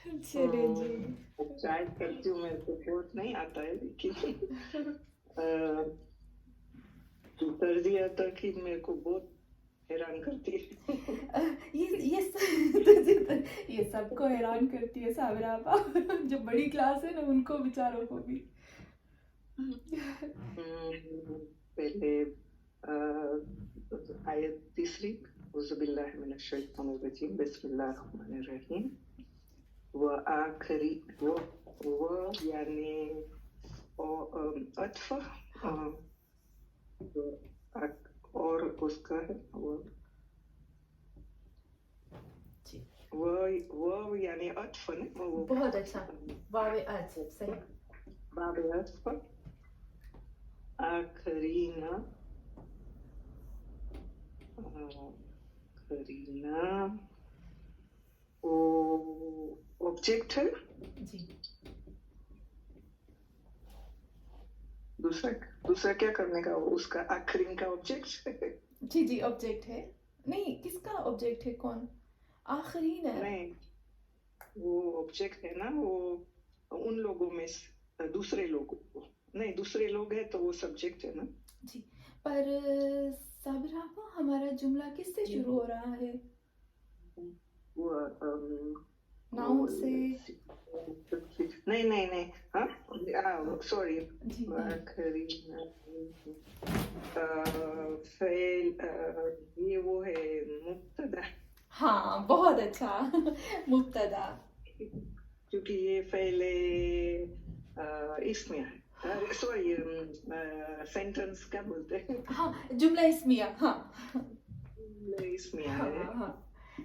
चले जी। ट्राई करती हूँ, मेरे को बहुत नहीं आता है लेकिन तर्जिया तरकीब मेरे को बहुत हैरान करती है। ये सबको हैरान करती है साबरा आपा। जो बड़ी क्लास है ना उनको बेचारों को भी। पहले आयत तीसरी, औज़ुबिल्लाहि मिनश शैतानिर रजीम, बिस्मिल्लाहिर रहमानिर रहीम। व आखिरी वो यानी अत्फ, और उसका है वो यानी अत्फ ने वो बहुत अच्छा, वावे आज सही। बाब अत्फ आखरीना, आखरीना वो ऑब्जेक्ट है जी। दूसरा क्या करने का, उसका आखरीन का ऑब्जेक्ट। जी जी ऑब्जेक्ट है। नहीं, किसका ऑब्जेक्ट है? कौन आखरीन है? नहीं, वो ऑब्जेक्ट है ना, वो उन लोगों में दूसरे लोगों को, नहीं दूसरे लोग है तो वो सब्जेक्ट है ना जी, पर साबिरा आपा हमारा जुमला किससे शुरू हो रहा है? वो नाउन से? नहीं नहीं नहीं, हाँ सॉरी, जी आखरीना फेल, ये वो है मुब्तदा। हाँ बहुत अच्छा। मुब्तदा। क्योंकि ये पहले इसमें है, सॉरी सेंटेंस क्या बोलते हैं, हाँ जुमला इस्मिया। हाँ इसमें हाँ है। हाँ।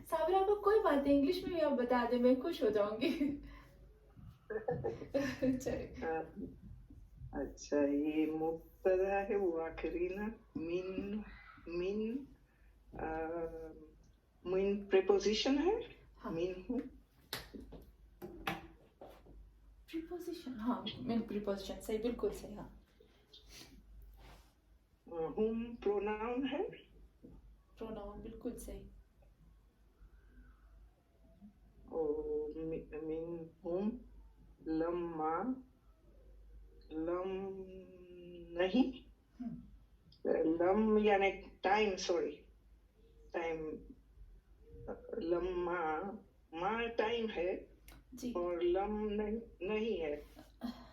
साबिरा आपा कोई बात नहीं, इंग्लिश में भी आप बता दें, मैं खुश हो जाऊंगी। चलिए। अच्छा, ये मुब्तदा है, वो आखिरी ना मिन मिन मिन प्रीपोजिशन है। हाँ मिन हूँ, प्रीपोजिशन, हाँ मिन प्रीपोजिशन सही, बिल्कुल सही। हाँ हुम प्रोनाउन है, प्रोनाउन बिल्कुल सही। और मिन हुम लम्मा लम नहीं, लम यानी टाइम, सॉरी टाइम, लम्मा मा टाइम है जी और लम नहीं है,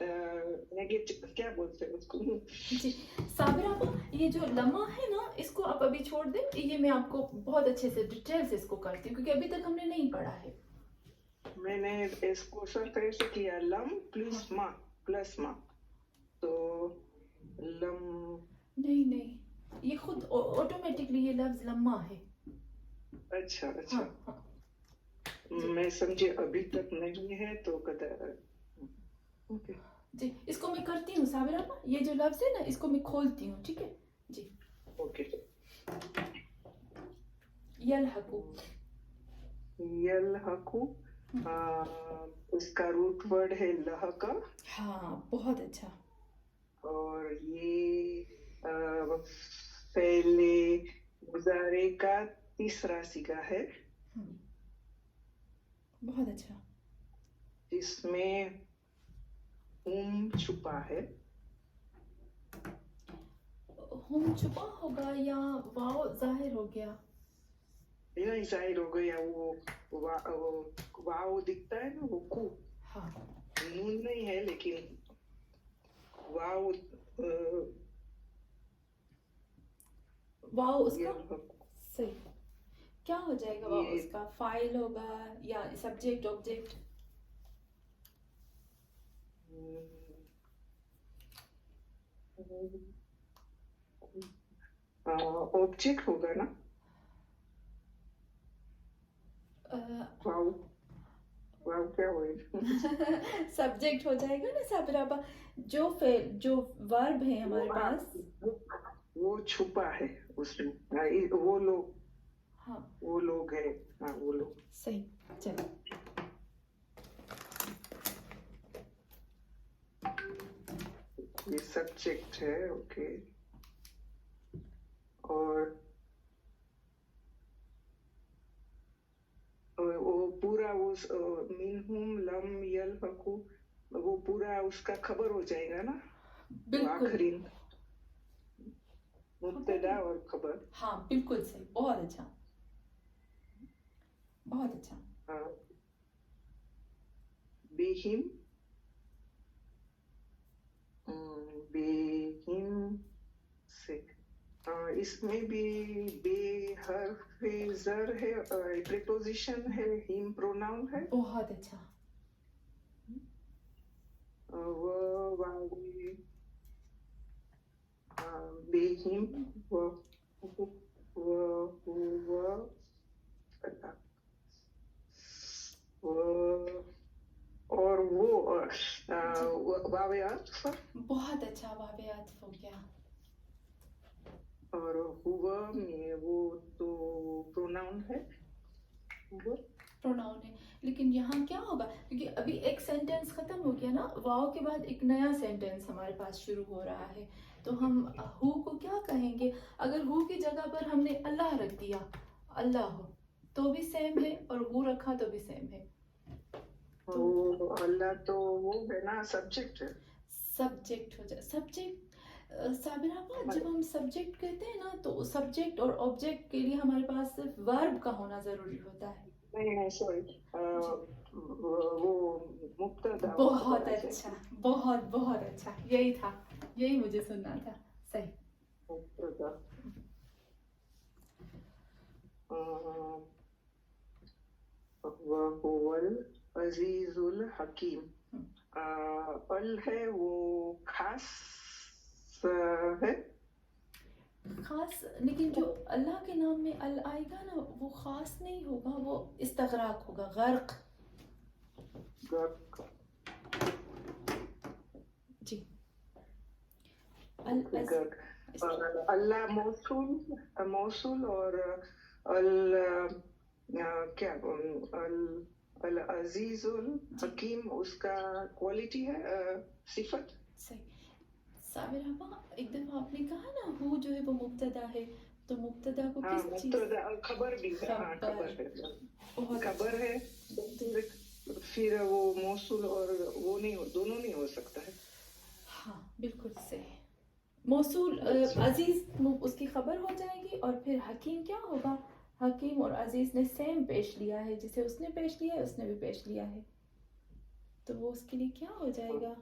नेगेटिव क्या बोलते हैं उसको। जी साबिरा आपा, ये जो लम्हा है ना, इसको आप अभी छोड़ दें, ये मैं आपको बहुत अच्छे से डिटेल से इसको करती हूँ, क्योंकि अभी तक हमने नहीं पढ़ा है। मैंने इसको सर्च कैसे किया, लम प्लस मा, प्लस मा, तो लम, नहीं नहीं, ये खुद ऑटोमेटिकली ये लफ्ज लम्हा है। अच्छा अच्छा, हाँ हाँ मैं समझे अभी तक नहीं है तो कदर। ओके जी, इसको मैं करती हूँ साबिरा आपा, ये जो लफ्ज है ना, इसको मैं खोलती हूँ, ठीक है जी। ओके। यलहकु। यलहकु, इसका रूट वर्ड है लहका, हाँ बहुत अच्छा। और ये पहले गुजारे का तीसरा सीगा है, बहुत अच्छा। जिसमें छुपा है। हम छुपा होगा या वाव जाहिर हो गया? नहीं, जाहिर हो गया, वो वाव दिखता है ना, वो कु, हाँ नून नहीं है लेकिन वाव, वाव उसका सही क्या हो जाएगा? वाव ये उसका फाइल होगा या सब्जेक्ट ऑब्जेक्ट? ऑब्जेक्ट होगा ना, वाव वाव क्या होगा, सब्जेक्ट हो जाएगा ना साबिरा आपा। जो वर्ब है हमारे पास। वो छुपा है उसमें, वो लोग, हाँ वो लोग है, हाँ वो लोग, सही। चलो ये सब्जेक्ट है, ओके। और वो पूरा वो मीन मिनहुम लम यलहकु, वो पूरा उसका खबर हो जाएगा ना, बिल्कुल आखिरी मुब्तदा और खबर। हाँ बिल्कुल सही, बहुत अच्छा बहुत अच्छा। हाँ, बेहिम बेहिम से इसमें भी बे हर्फ जर है, प्रीपोजिशन है, हिम प्रोनाउन है, बहुत अच्छा व वावे बेहिम व और वो वावे अत्फ बहुत अच्छा, वावे आतिफ हो गया। और हुआ में वो तो प्रोनाउन है, हुआ प्रोनाउन है, लेकिन यहाँ क्या होगा, क्योंकि अभी एक सेंटेंस खत्म हो गया ना, वाव के बाद एक नया सेंटेंस हमारे पास शुरू हो रहा है, तो हम हु को क्या कहेंगे? अगर हु की जगह पर हमने अल्लाह रख दिया, अल्लाह हो, तो भी सेम है, और हु रखा तो भी सेम है। वो अल्लाह तो वो है ना, सब्जेक्ट है, सब्जेक्ट हो जाए, सब्जेक्ट साबिरा आपा, जब हम सब्जेक्ट कहते हैं ना, तो सब्जेक्ट और ऑब्जेक्ट के लिए हमारे पास सिर्फ वर्ब का होना जरूरी होता है। नहीं सॉरी, वो मुब्तदा। बहुत अच्छा, बहुत बहुत अच्छा, यही था, यही मुझे सुनना था, सही। मुब्तदा वहुवल अजीजुल हकीम, अल है वो खास है, खास, लेकिन जो अल्लाह के नाम में अल आएगा ना, वो खास नहीं होगा, वो इस्तगराक होगा, गर्क। गर्क, जी अल गर्क। अल्लाह मौसूल और अल क्या अल अजीजुल हकीम उसका क्वालिटी है, सिफत। सही। साबिरा आपा, एक दफा आपने कहा ना, हु जो है वो मुब्तदा है, तो मुब्तदा को हाँ, किस चीज, मुब्तदा खबर भी है, हाँ खबर है, बहुत खबर है, फिर वो मौसूल और वो नहीं, दोनों नहीं हो सकता है। हाँ बिल्कुल सही। मौसूल अजीज उसकी खबर हो जाएगी, और फिर हकीम क्या होगा? हकीम और अजीज ने सेम पेश लिया है, जिसे उसने पेश लिया है उसने भी पेश लिया है, तो वो उसके लिए क्या हो जाएगा?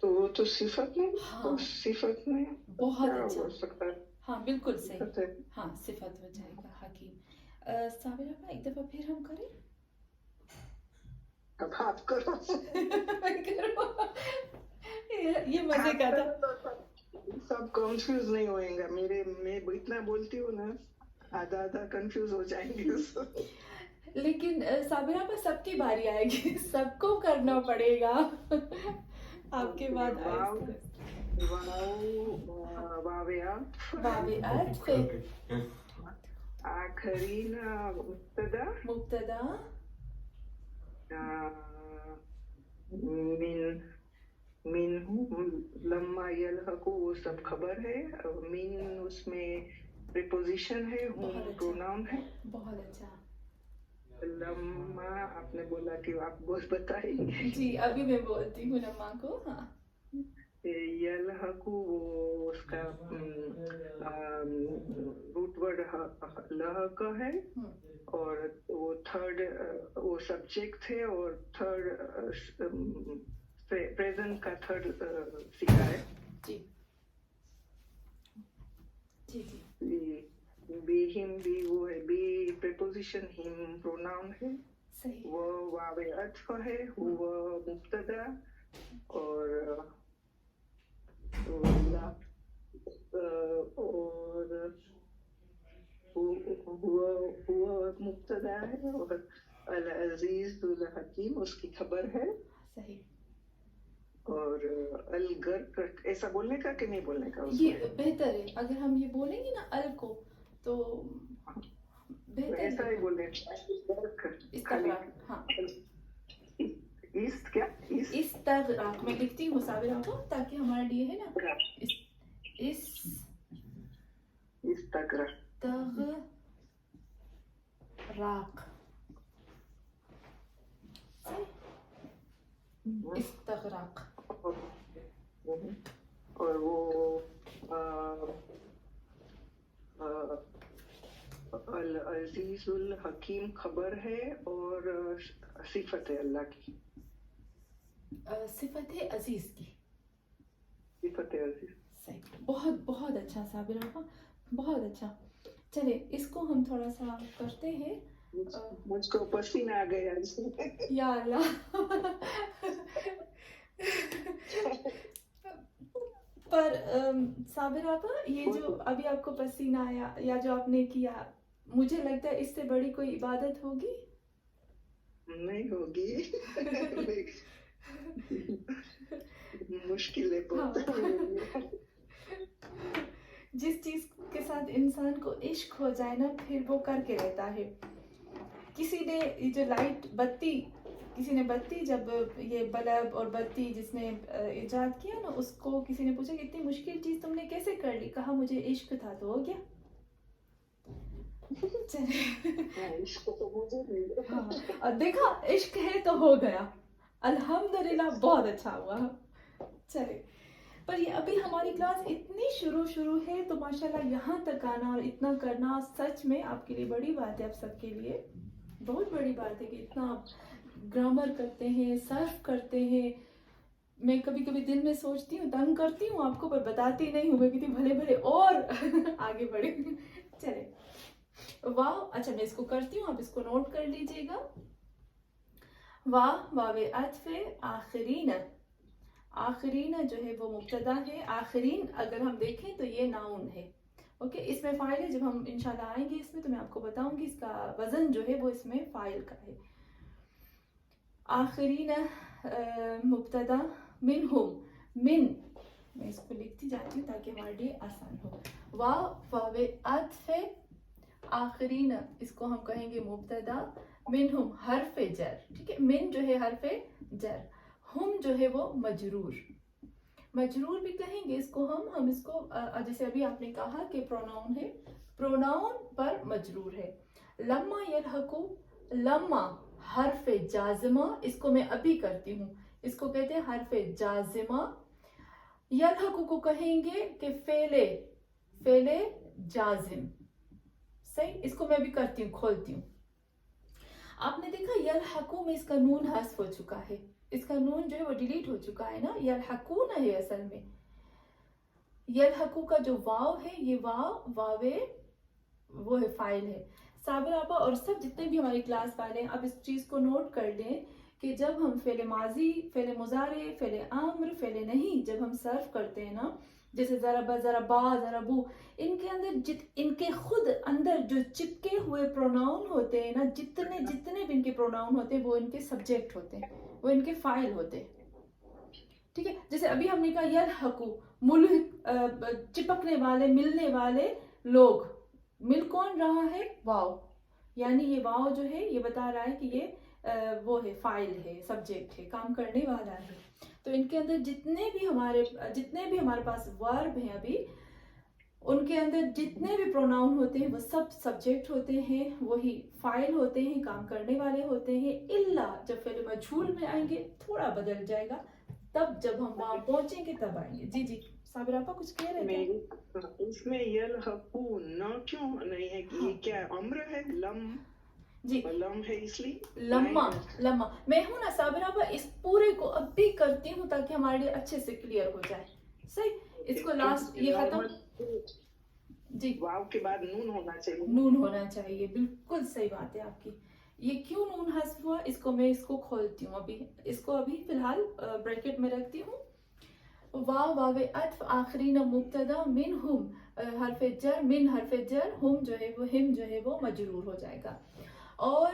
तो वो तो सिफत नहीं, हाँ सिफत नहीं, बहुत क्या अच्छा, हो सकता है? हाँ बिल्कुल सही, सिफत है। हाँ सिफत हो जाएगा हकीम। साबिरा आपा, एक दफा फिर हम करें। अब आप करो। ये मजे का था। सब कंफ्यूज नहीं होएगा, मैं इतना बोलती हूँ ना, आधा आधा कंफ्यूज हो जाएंगे। लेकिन साबिरा पर सबकी बारी आएगी, सबको करना पड़ेगा। आपके बाद वावे अत्फ, आखिरी मुब्तदा, मुब्तदा, मिन लम्मा यलहकु वो सब खबर है, मिन उसमें प्रीपोजिशन है, हुम प्रोनाउन है। बहुत अच्छा। लम्मा आपने बोला कि आप बताएंगे। जी अभी मैं बोलती हूँ लम्मा को। हाँ, यलहकु वो उसका रूट वर्ड लह का है, और वो थर्ड वो सब्जेक्ट है, और थर्ड प्रेजेंट का थर्ड सीखा है। जी जी जी, बेहिम भी वो है, बे प्रीपोजिशन, हिम प्रोनाउन है, सही। वो वावे अत्फ है, हुआ मुब्तदा, और हुआ मुब्तदा है, और अल अजीज दुल हकीम उसकी खबर है, सही। और अल गर्क ऐसा बोलने का कि नहीं बोलने का? ये बेहतर है, अगर हम ये बोलेंगे ना अल को, तो बेहतर ऐसा ही है। बोले, हाँ, इस क्या इस तरह मैं लिखती हूँ साबिरा को, ताकि हमारे लिए है ना, استغراق استغراق. اور وہ العزیز الحکیم خبر ہے اور صفت ہے اللہ کی. صفت ہے عزیز کی. صفت ہے عزیز. صحیح. بہت بہت اچھا صابر آپا, بہت اچھا. چلے اس کو ہم تھوڑا سا کرتے ہیں. مجھ کو پسینہ آ گیا یا اللہ. پر صابر آپا یہ جو ابھی آپ کو پسینہ آیا یا جو آپ نے کیا, مجھے لگتا ہے اس سے بڑی کوئی عبادت ہوگی نہیں ہوگی. مشکل ہے بہت. جس چیز کے ساتھ انسان کو عشق ہو جائے نا پھر وہ کر کے رہتا ہے. کسی نے جو لائٹ بتی, کسی نے بتی, جب یہ بلب اور بتی جس نے ایجاد کیا نا, اس کو کسی نے پوچھا کہ اتنی مشکل چیز تم نے کیسے کر لی, کہا مجھے عشق تھا تو ہو گیا. اور دیکھا عشق ہے تو ہو گیا, الحمدللہ, بہت اچھا ہوا. چلے پر یہ ابھی ہماری کلاس اتنی شروع ہے تو ماشاءاللہ یہاں تک آنا اور اتنا کرنا سچ میں آپ کے لیے بڑی بات ہے, آپ سب کے لیے بہت بڑی بات ہے کہ اتنا آپ گرامر کرتے ہیں, صرف کرتے ہیں. میں کبھی کبھی دن میں سوچتی ہوں, تنگ کرتی ہوں آپ کو, پر بتاتی نہیں ہوں. میں کہتی بھلے بھلے اور آگے بڑھے. چلے واو. اچھا میں اس کو کرتی ہوں, آپ اس کو نوٹ کر لیجئے گا. واو واو عطف آخرین. آخرین جو ہے وہ مبتدا ہے, آخرین اگر ہم دیکھیں تو یہ ناؤن ہے. اوکے, اس میں فاعل ہے. جب ہم انشاءاللہ آئیں گے اس میں تو میں آپ کو بتاؤں گی اس کا وزن جو ہے وہ اس میں فاعل کا ہے. آخرین مبتدا, منہم, من, میں اس کو لکھتی جاتی ہوں تاکہ ہمارے لیے آسان ہو. واو واو عطف آخرین, اس کو ہم کہیں گے مبتدا, منہم حرف جر. ٹھیک ہے, من جو ہے حرف جر, ہم جو ہے وہ مجرور. مجرور بھی کہیں گے اس کو ہم اس کو جیسے ابھی آپ نے کہا کہ پروناؤن ہے, پروناؤن پر مجرور ہے. لما یلحقو, لما حرف جازمہ, اس کو میں ابھی کرتی ہوں, اس کو کہتے ہیں حرف جازمہ. یلحقو کو کہیں گے کہ فعل جازم. صحیح, اس کو میں ابھی کرتی ہوں, کھولتی ہوں. آپ نے دیکھا یلحقو میں اس کا نون حذف ہو چکا ہے, اس کا نون جو ہے وہ ڈیلیٹ ہو چکا ہے نا, یلحقون ہے اصل میں. یلحقو کا جو واو ہے, یہ واو وہ ہے فاعل ہے. صابر آپا اور سب جتنے بھی ہماری کلاس والے ہیں, اب اس چیز کو نوٹ کر لیں کہ جب ہم فعل ماضی, فعل مضارع, فعل امر, فعل نہیں جب ہم صرف کرتے ہیں نا, جیسے ضربا, ضربا, ضربو, ان کے اندر ان کے خود اندر جو چپکے ہوئے پروناؤن ہوتے ہیں نا, جتنے بھی ان کے پروناؤن ہوتے ہیں وہ ان کے سبجیکٹ ہوتے ہیں, وہ ان کے فاعل ہوتے ہیں. ٹھیک ہے, جیسے ابھی ہم نے کہا یلحقو, چپکنے والے, ملنے والے لوگ. مل کون رہا ہے, واو, یعنی یہ واو جو ہے یہ بتا رہا ہے کہ یہ وہ ہے, فاعل ہے, سبجیکٹ ہے, کام کرنے والا ہے. تو ان کے اندر جتنے بھی ہمارے پاس ورب ہیں ابھی, ان کے اندر جتنے بھی پروناؤن ہوتے ہیں وہ سب سبجیکٹ ہوتے ہیں, وہی فاعل ہوتے ہیں, کام کرنے والے ہوتے ہیں. الا جب فعل مجہول میں آئیں گے تھوڑا بدل جائے گا, تب جب ہم وہاں پہنچیں گے تب آئیں گے. جی جی صابر آپا کچھ کہہ رہے تھے. اس میں یلحقون نہ کیوں نہیں ہے, یہ کیا امر ہے, جی لم ہے, اس لیے لما میں ہوں نا صابر آپا, اس پورے کو اب بھی کرتی ہوں تاکہ ہمارے لیے اچھے سے کلیئر ہو جائے. صحیح, اس کو لاسٹ یہ ختم. جی واو کے بعد نون ہونا چاہیے. نون ہونا چاہیے, بالکل صحیح بات ہے آپ کی. یہ کیوں نون حذف ہوا, اس کو میں کھولتی ہوں ابھی, اس کو ابھی فی الحال بریکٹ میں رکھتی ہوں. واو عطف آخرین مبتدا, منہم حرف جر, من حرف جر, ہم جو ہے وہ مجرور ہو جائے گا. اور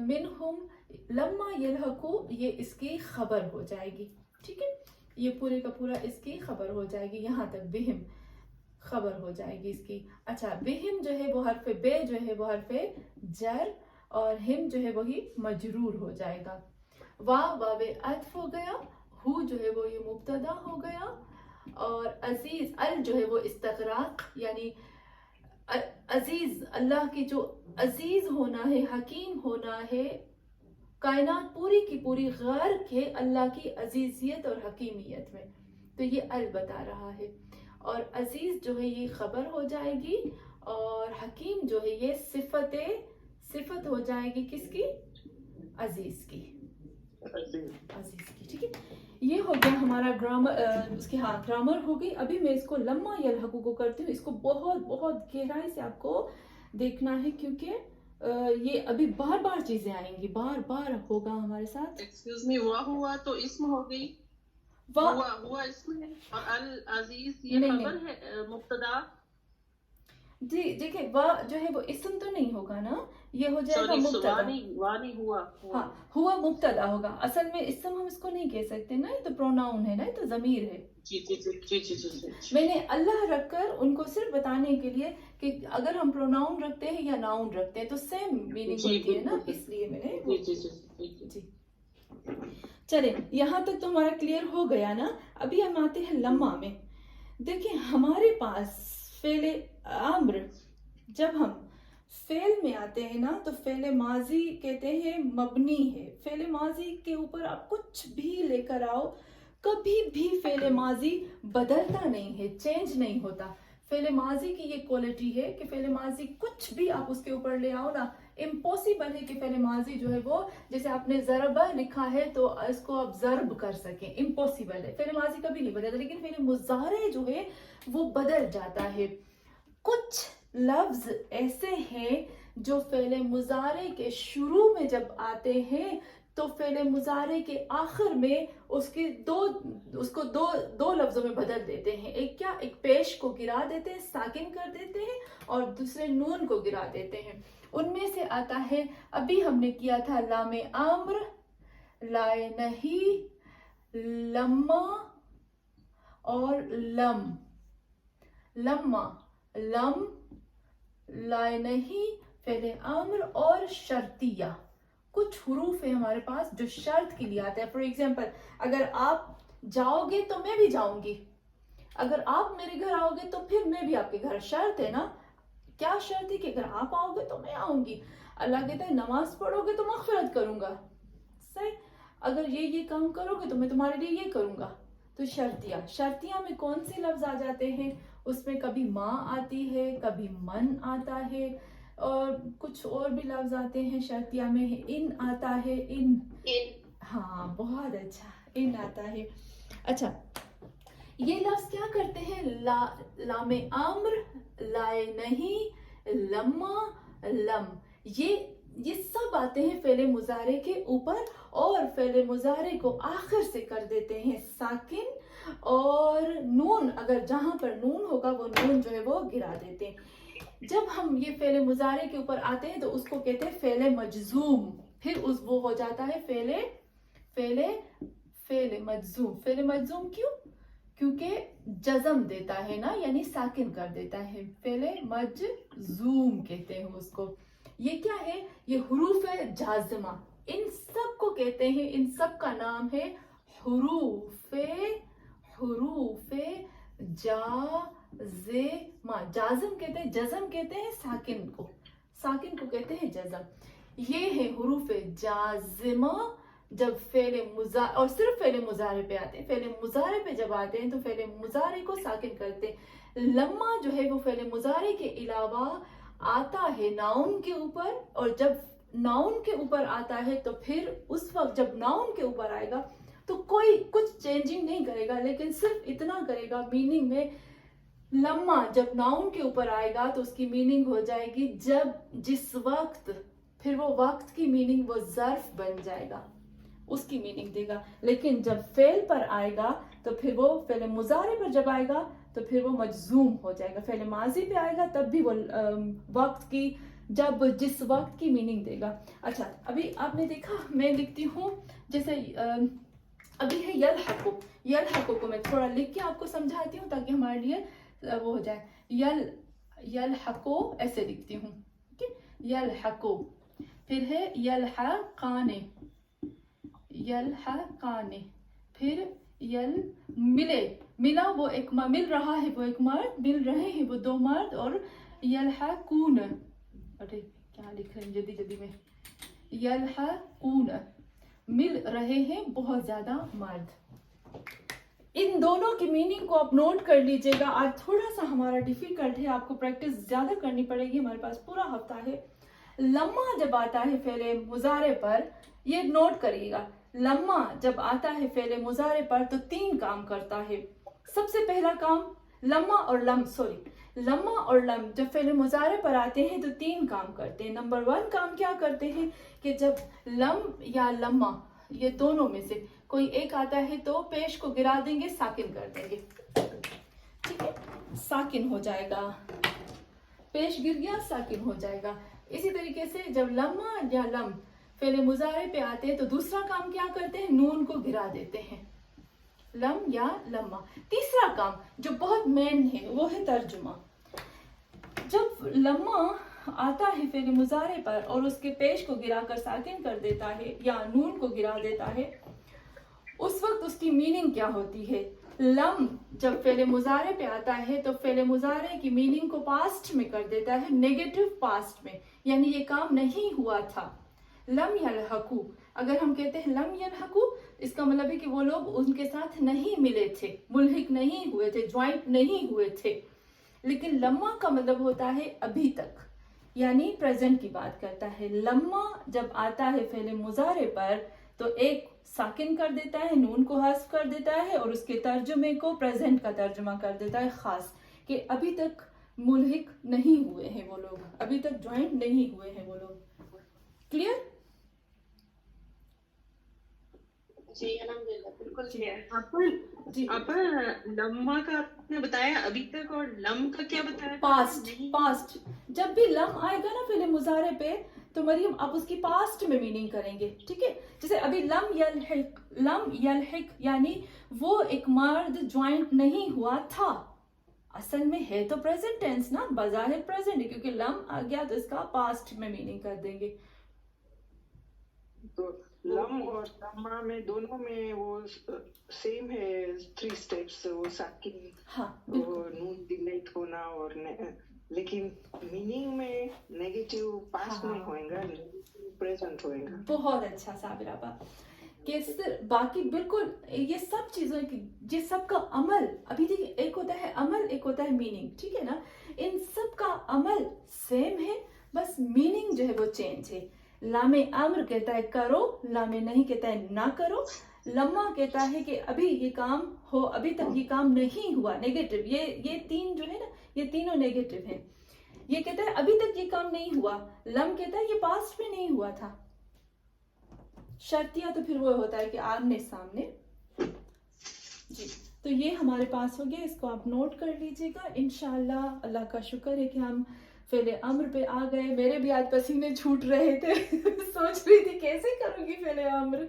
منہم لما یلحقو, یہ اس کی خبر ہو جائے گی. ٹھیک ہے, یہ پورے کا پورا اس کی خبر ہو جائے گی, یہاں تک بہم خبر ہو جائے گی اس کی. اچھا, بہم جو ہے وہ حرف بے جو ہے وہ حرف جر, اور ہم جو ہے وہی مجرور ہو جائے گا. واو عطف ہو گیا, ہو جو ہے وہ یہ مبتدا ہو گیا, اور عزیز ال جو ہے وہ استغراق, یعنی अजीज, अल्लाह के जो अजीज होना है, हकीम होना है, कायनात पूरी की पूरी गर्क है अल्लाह की अजीजियत और हकीमियत में। तो ये अल बता रहा है, और अजीज जो है ये खबर हो जाएगी, और हकीम जो है ये सिफत हो जाएगी किसकी? अजीज की, अजीज की। ठीक है, ये हो गया हमारा ग्रामर, उसके हाँ ग्रामर हो गई। अभी मैं इसको लम्मा यलहकू को करती हूँ। इसको बहुत बहुत गहराई से आपको देखना है, क्योंकि ये अभी बार बार चीजें आएंगी, बार बार होगा हमारे साथ। एक्सक्यूज मी, वाह हुआ तो इसम हो गई, हुआ इसम है, और अल अजीज ये खबर है, मुब्तदा। जी देखिए, वाह जो है वो इसम तो नहीं होगा ना, ये हो जाएगा मुब्तदा। वाह नहीं हुआ, हाँ हुआ मुब्तदा होगा। असल में इसम हम इसको नहीं कह सकते ना, ये तो प्रोनाउन है ना, ये तो जमीर है। जी जी जी जी जी जी। मैंने अल्लाह रखकर उनको सिर्फ बताने के लिए कि अगर हम प्रोनाउन रखते हैं या नाउन रखते हैं तो सेम मीनिंग होती है ना, इसलिए मैंने जी। चले, यहाँ तक तो हमारा क्लियर हो गया ना। अभी हम आते हैं लम्मा में। देखिए हमारे पास फेले अम्र, जब हम फेल में आते हैं ना तो फेले माजी कहते हैं मबनी है। फेले माजी के ऊपर आप कुछ भी लेकर आओ, कभी भी फेले माजी बदलता नहीं है, चेंज नहीं होता। फेले माजी की ये क्वालिटी है कि फेले माजी कुछ भी आप उसके ऊपर ले आओ ना, इम्पॉसिबल है कि फेले माजी जो है वो, जैसे आपने ज़रबा लिखा है तो इसको आप ज़रब कर सकें, इम्पॉसिबल है। फेले माजी कभी नहीं बदलता, लेकिन फेले मुज़ारे जो है वो बदल जाता है। कुछ लफ्ज ऐसे हैं जो फेले मुज़ारे के शुरू में जब आते हैं तो फेले मुज़ारे के आखिर में उसको दो लफ्जों में बदल देते हैं। एक क्या, एक पेश को गिरा देते हैं, साकिन कर देते हैं, और दूसरे नून को गिरा देते हैं। उनमें से आता है, अभी हमने किया था लामे आम्र, लाए नहीं, लम्मा और लम। लम्मा, लम, लाए नहीं, फेले आम्र और शर्तिया। कुछ हुरूफ है हमारे पास जो शर्त के लिए आते हैं। फॉर एग्जाम्पल, अगर आप जाओगे तो मैं भी जाऊंगी, अगर आप मेरे घर आओगे तो फिर मैं भी आपके घर। शर्त है ना, क्या शर्त है कि अगर आप आओगे तो मैं आऊंगी। अल्लाह कहता है नमाज पढ़ोगे तो मग़फ़िरत करूंगा, सही, अगर ये काम करोगे तो मैं तुम्हारे लिए ये करूंगा। तो शर्तिया में कौन से लफ्ज आ जाते हैं? उसमें कभी माँ आती है, कभी मन आता है, और कुछ और भी लफ्ज आते हैं शर्तिया में। इन आता है, इन, हाँ बहुत अच्छा, इन आता है। अच्छा, ये लफ्ज क्या करते हैं? लामे आम्र, लाए नहीं, लम्मा, लम, ये सब आते हैं फेले मुजारे के ऊपर, और फेले मुजारे को आखिर से कर देते हैं साकिन, और नून, अगर जहां पर नून होगा वो नून जो है वो गिरा देते हैं। जब हम ये फेले मुजारे के ऊपर आते हैं तो उसको कहते हैं फेले मजजूम। फिर वो हो जाता है फेले मजजूम। फेले मजजूम क्यों? क्योंकि जज़म देता है ना, यानी साकिन कर देता है। फेले मजजूम कहते हैं उसको। ये क्या है? ये हुरूफ है जाज़िमा। इन सब को कहते हैं, इन सब का नाम है हुरूफे जाज़िमा। जाज़िम कहते हैं, जज़म कहते हैं साकिन को कहते हैं जज़म। ये है हुरूफे जाज़िमा। जब फेले मुज़ारे, और सिर्फ फेले मुज़ारे पे आते हैं, फेले मुज़ारे पे जब आते हैं तो फेले मुज़ारे को साकिन करते हैं। लम्मा जो है वो फेले मुज़ारे के अलावा आता है नाउन के ऊपर, और जब नाउन के ऊपर आता है तो फिर उस वक्त जब नाउन के ऊपर आएगा तो कोई कुछ चेंजिंग नहीं करेगा, लेकिन सिर्फ इतना करेगा मीनिंग में। लम्मा जब नाउन के ऊपर आएगा तो उसकी मीनिंग हो जाएगी जिस वक्त, फिर वो वक्त की मीनिंग वो ज़र्फ बन जाएगा, उसकी मीनिंग देगा। लेकिन जब फेल पर आएगा तो फिर वो फेले मुज़ारे पर जब आएगा तो फिर वो मजजूम हो जाएगा। फेले माजी पे आएगा तब भी वो वक्त की, जब जिस वक्त की मीनिंग देगा। अच्छा, अभी आपने देखा, मैं लिखती हूँ जैसे अभी है यलहक़ु को मैं थोड़ा लिख के आपको समझाती हूँ ताकि हमारे लिए वो हो जाए। यलहक़ु ऐसे लिखती हूँ, ठीक है। यलहक़ु, फिर है यलहक़ाने, फिर मिला वो एक मिल रहा है वो एक मर्द, मिल रहे हैं वो दो मर्द, और यल्हकून, अरे क्या लिख रहे हैं जल्दी जल्दी में, यल्हकून, मिल रहे हैं बहुत ज्यादा मर्द। इन दोनों की मीनिंग को आप नोट कर लीजिएगा। आज थोड़ा सा हमारा डिफिकल्ट है, आपको प्रैक्टिस ज्यादा करनी पड़ेगी, हमारे पास पूरा हफ्ता है। लम्मा जब आता है फेले मुजारे पर, ये नोट करिएगा, लम्मा जब आता है फेले मुजारे पर तो 3 काम करता है। सबसे पहला काम, लम्मा और लम जब फेले मुजारे पर आते हैं तो 3 काम करते हैं। नंबर 1 काम क्या करते हैं कि जब लम या लम्मा ये दोनों में से कोई एक आता है तो पेश को गिरा देंगे, साकिन कर देंगे, ठीक है, साकिन हो जाएगा, पेश गिर गया साकिन हो जाएगा। इसी तरीके से जब लम्मा या लम फेले मुजारे पे आते हैं तो दूसरा काम क्या करते हैं, नून को गिरा देते हैं, लम या लम्मा। तीसरा काम जो बहुत मेन है वो है तर्जुमा। जब लम्मा आता है फेले मुजारे पर और उसके पेश को गिराकर साकिन कर देता है या नून को गिरा देता है, उस वक्त उसकी मीनिंग क्या होती है। लम जब फेले मुजारे पे आता है तो फेले मुजारे की मीनिंग को पास्ट में कर देता है, नेगेटिव पास्ट में, यानी ये काम नहीं हुआ था। लम यल्हकू, अगर हम कहते हैं लम यल्हकू, इसका मतलब है कि वो लोग उनके साथ नहीं मिले थे, मुल्हिक नहीं हुए थे, ज्वाइंट नहीं हुए थे। लेकिन लम्मा का मतलब होता है अभी तक, यानी प्रेजेंट की बात करता है। लम्मा जब आता है फेले मुजारे पर तो एक साकिन कर देता है, नून को हस्फ कर देता है और उसके तर्जुमे को प्रेजेंट का तर्जुमा कर देता है खास, कि अभी तक मुल्हिक नहीं हुए हैं वो लोग, अभी तक ज्वाइंट नहीं हुए हैं वो लोग। क्लियर? जी अल्हम्दुलिल्लाह, बिल्कुल क्लियर। जी, अपन लम्मा का आपने बताया अभी तक, और लम का क्या बताया? पास्ट। जब भी लम आएगा ना फेले मुजारे पे तो मरियम आप उसकी पास्ट में मीनिंग करेंगे, ठीक है। जैसे अभी लम यल्हिक यानी वो एक मर्द ज्वाइंट नहीं हुआ था, असल में है तो प्रेजेंट टेंस ना, बजाहिर प्रेजेंट है, क्योंकि लम आ गया तो इसका पास्ट में मीनिंग कर देंगे। तो लम और लम्मा में दोनों में वो सेम है, 3 स्टेप्स, वो साकिन, हाँ वो नून डिलेट होना और लेकिन मीनिंग में नेगेटिव पास्ट में होएगा, प्रेजेंट होएगा। बहुत अच्छा साबिर आपा, कि बाकी बिल्कुल ये सब चीजों की, ये सब का अमल, अभी देखिए एक होता है अमल, एक होता है मीनिंग, ठीक है ना। इन सब का अमल सेम है, बस मीनिंग जो है वो चेंज है। लामे अम्र कहता है करो, लामे नहीं कहता है ना करो। लम्मा कहता है कि अभी ये काम हो, अभी तक ये काम नहीं हुआ, नेगेटिव। ये 3 जो है ना, ये तीनों नेगेटिव हैं। ये कहता है अभी तक ये काम नहीं हुआ, लम कहता है ये पास्ट में नहीं हुआ था। शर्तिया तो फिर वो होता है कि आमने सामने। जी, तो ये हमारे पास हो गया, इसको आप नोट कर लीजिएगा। इंशाल्लाह अल्लाह का शुक्र है कि हम फेले अम्र पे आ गए। मेरे भी आज पसीने छूट रहे थे सोच रही थी कैसे करूंगी फेले अम्र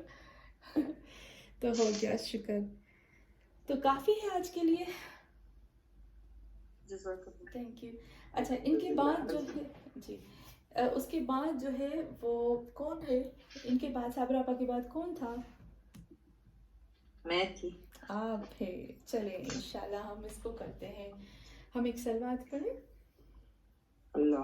तो हो गया, शुक्र। तो काफी है आज के लिए, थैंक यू। अच्छा, इनके बाद जो है जी, उसके बाद जो है वो कौन है, इनके बाद साबिर आपा के बाद कौन था? मैं थी। आप है। चले इंशाल्लाह हम इसको करते हैं। हम एक सलवात पढ़े। अल्लाह